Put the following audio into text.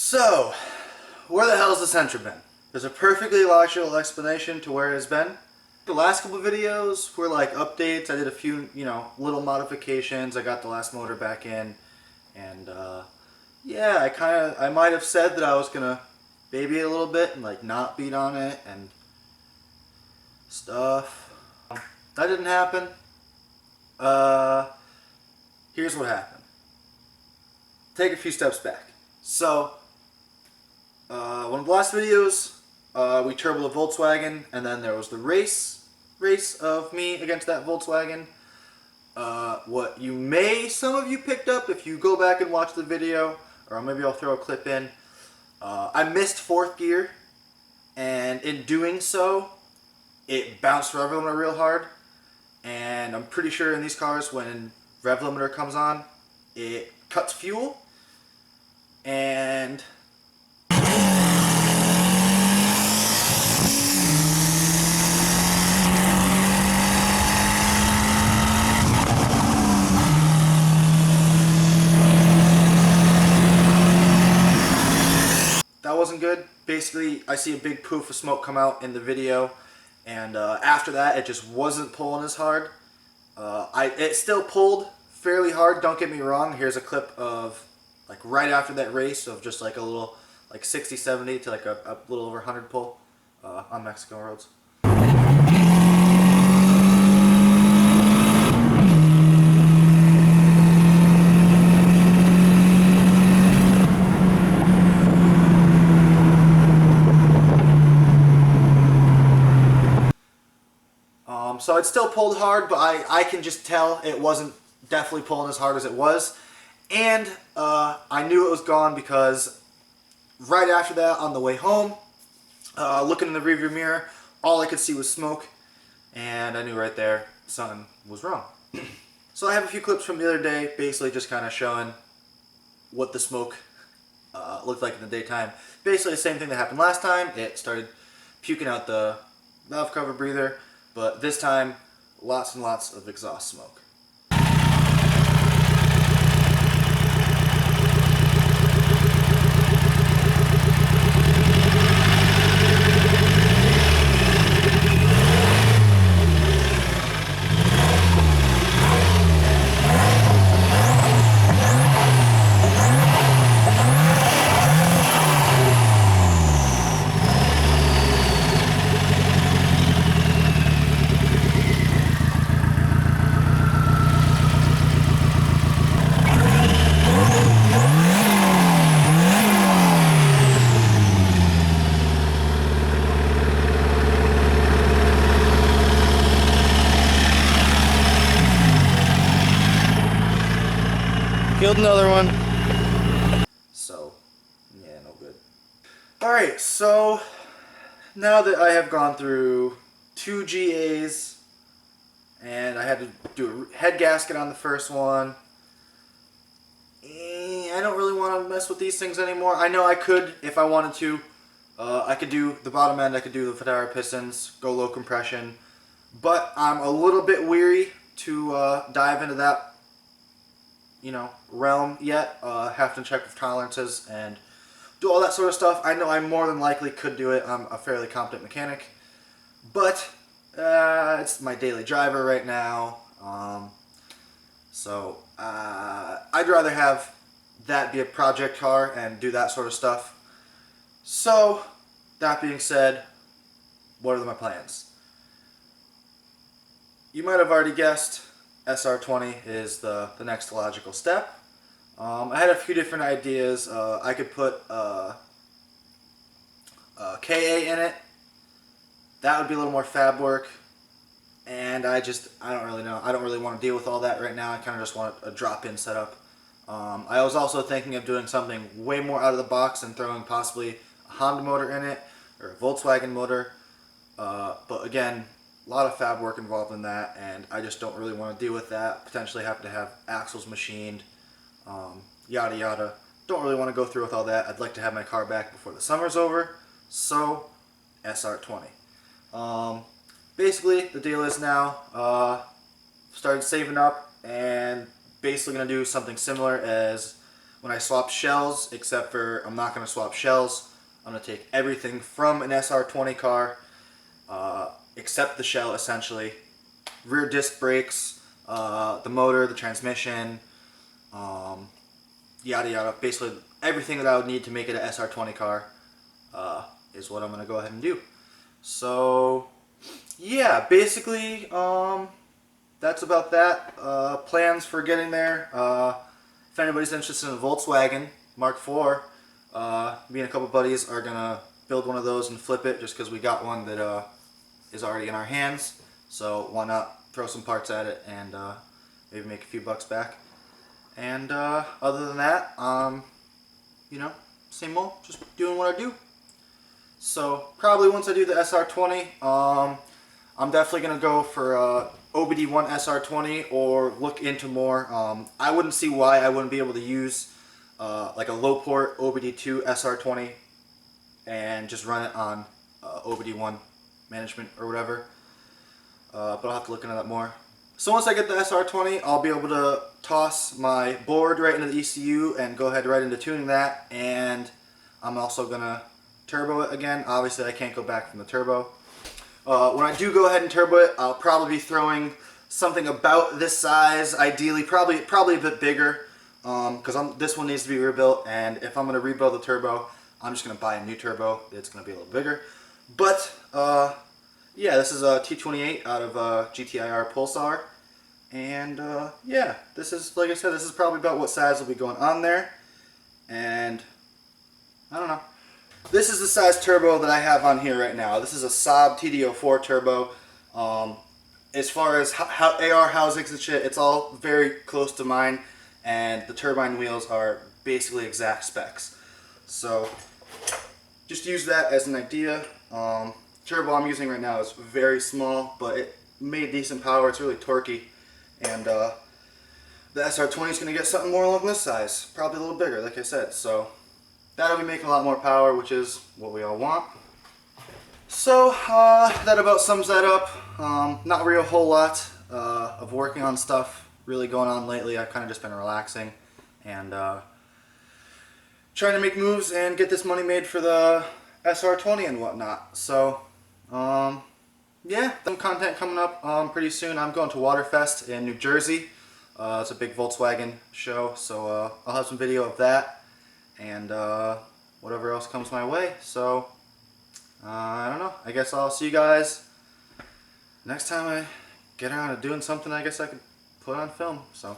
So, where the hell's the Sentra been? There's a perfectly logical explanation to where it's been. The last couple videos were like updates. I did a few, little modifications. I got the last motor back in, and yeah, I might have said that I was gonna baby it a little bit and like not beat on it and stuff. That didn't happen. Here's what happened. Take a few steps back. So, one of the last videos, we turboed a Volkswagen, and then there was the race of me against that Volkswagen. What some of you picked up if you go back and watch the video, or maybe I'll throw a clip in. I missed fourth gear, and in doing so, it bounced rev limiter real hard. And I'm pretty sure in these cars, when rev limiter comes on, it cuts fuel. And that wasn't good. Basically, I see a big poof of smoke come out in the video, and after that, it just wasn't pulling as hard. It still pulled fairly hard, don't get me wrong. Here's a clip of like right after that race of just like a little, like 60, 70 to like a little over 100 pull on Mexico roads. So it still pulled hard, but I can just tell it wasn't definitely pulling as hard as it was. And I knew it was gone because right after that, on the way home, looking in the rearview mirror, all I could see was smoke, and I knew right there something was wrong. So I have a few clips from the other day, basically just kind of showing what the smoke looked like in the daytime. Basically the same thing that happened last time. It started puking out the valve cover breather, but this time, lots and lots of exhaust smoke. Killed another one. So, yeah, no good. Alright, so now that I have gone through 2 GAs, and I had to do a head gasket on the first one, I don't really want to mess with these things anymore. I know I could, if I wanted to. I could do the bottom end, I could do the Federa pistons, go low compression, but I'm a little bit weary to dive into that realm yet. Have to check with tolerances and do all that sort of stuff. I know I more than likely could do it. I'm a fairly competent mechanic, but it's my daily driver right now. So I'd rather have that be a project car and do that sort of stuff. So that being said, what are my plans? You might have already guessed, SR20 is the next logical step. I had a few different ideas. I could put KA in it. That would be a little more fab work. And I don't really know. I don't really want to deal with all that right now. I kind of just want a drop-in setup. I was also thinking of doing something way more out of the box and throwing possibly a Honda motor in it or a Volkswagen motor. But again, a lot of fab work involved in that, and I just don't really want to deal with that. Potentially have to have axles machined, yada yada. Don't really want to go through with all that. I'd like to have my car back before the summer's over, so SR20. Basically, the deal is now, started saving up and basically going to do something similar as when I swap shells, except for I'm not going to swap shells. I'm going to take everything from an SR20 car, except the shell essentially. Rear disc brakes, the motor, the transmission, yada yada. Basically everything that I would need to make it an SR20 car is what I'm going to go ahead and do. So yeah, basically that's about that. Plans for getting there. If anybody's interested in a Volkswagen Mark IV, me and a couple buddies are gonna build one of those and flip it, just because we got one that is already in our hands. So why not throw some parts at it and maybe make a few bucks back. And other than that, you know, same old, just doing what I do. So probably once I do the SR20, I'm definitely gonna go for OBD1 SR20 or look into more. I wouldn't see why I wouldn't be able to use like a low port OBD2 SR20 and just run it on OBD1 management or whatever. But I'll have to look into that more. So once I get the SR20, I'll be able to toss my board right into the ECU and go ahead right into tuning that. And I'm also gonna turbo it again. Obviously I can't go back from the turbo. When I do go ahead and turbo it, I'll probably be throwing something about this size, ideally, probably a bit bigger, because this one needs to be rebuilt, and if I'm going to rebuild the turbo, I'm just going to buy a new turbo. It's going to be a little bigger. But, yeah, this is a T28 out of GTIR Pulsar, and yeah, this is, like I said, this is probably about what size will be going on there, and I don't know. This is the size turbo that I have on here right now. This is a Saab TD04 turbo. As far as how AR housings and shit, it's all very close to mine, and the turbine wheels are basically exact specs. So just use that as an idea. Turbo I'm using right now is very small, but it made decent power. It's really torquey, and the SR20 is going to get something more along this size, probably a little bigger, like I said. So that'll be making a lot more power, which is what we all want. So that about sums that up. Not really a whole lot of working on stuff really going on lately. I've kind of just been relaxing and trying to make moves and get this money made for the SR20 and whatnot. So yeah, some content coming up pretty soon. I'm going to Waterfest in New Jersey. It's a big Volkswagen show, so I'll have some video of that and whatever else comes my way. So I don't know. I guess I'll see you guys next time I get around to doing something I guess I could put on film. So